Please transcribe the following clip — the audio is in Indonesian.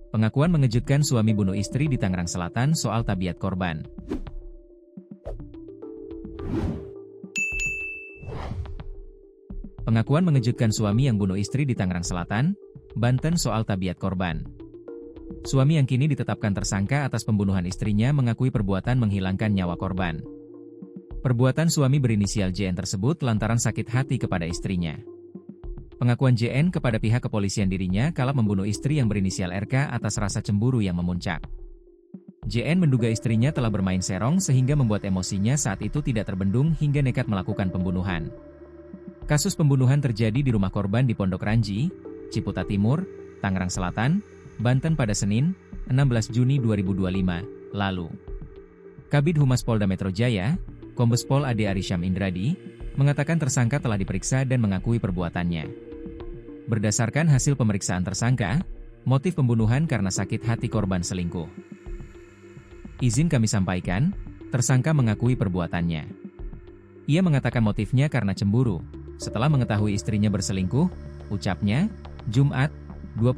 Pengakuan mengejutkan suami bunuh istri di Tangerang Selatan soal tabiat korban. Pengakuan mengejutkan suami yang bunuh istri di Tangerang Selatan, Banten soal tabiat korban. Suami yang kini ditetapkan tersangka atas pembunuhan istrinya mengakui perbuatan menghilangkan nyawa korban. Perbuatan suami berinisial JN tersebut lantaran sakit hati kepada istrinya. Pengakuan JN kepada pihak kepolisian dirinya kala membunuh istri yang berinisial RK atas rasa cemburu yang memuncak. JN menduga istrinya telah bermain serong sehingga membuat emosinya saat itu tidak terbendung hingga nekat melakukan pembunuhan. Kasus pembunuhan terjadi di rumah korban di Pondok Ranji, Ciputa Timur, Tangerang Selatan, Banten pada Senin, 16 Juni 2025, lalu. Kabid Humas Polda Metro Jaya, Kombes Pol Ade Arysyam Indradi, mengatakan tersangka telah diperiksa dan mengakui perbuatannya. Berdasarkan hasil pemeriksaan tersangka, motif pembunuhan karena sakit hati korban selingkuh. Izin kami sampaikan, tersangka mengakui perbuatannya. Ia mengatakan motifnya karena cemburu, setelah mengetahui istrinya berselingkuh, ucapnya, Jumat,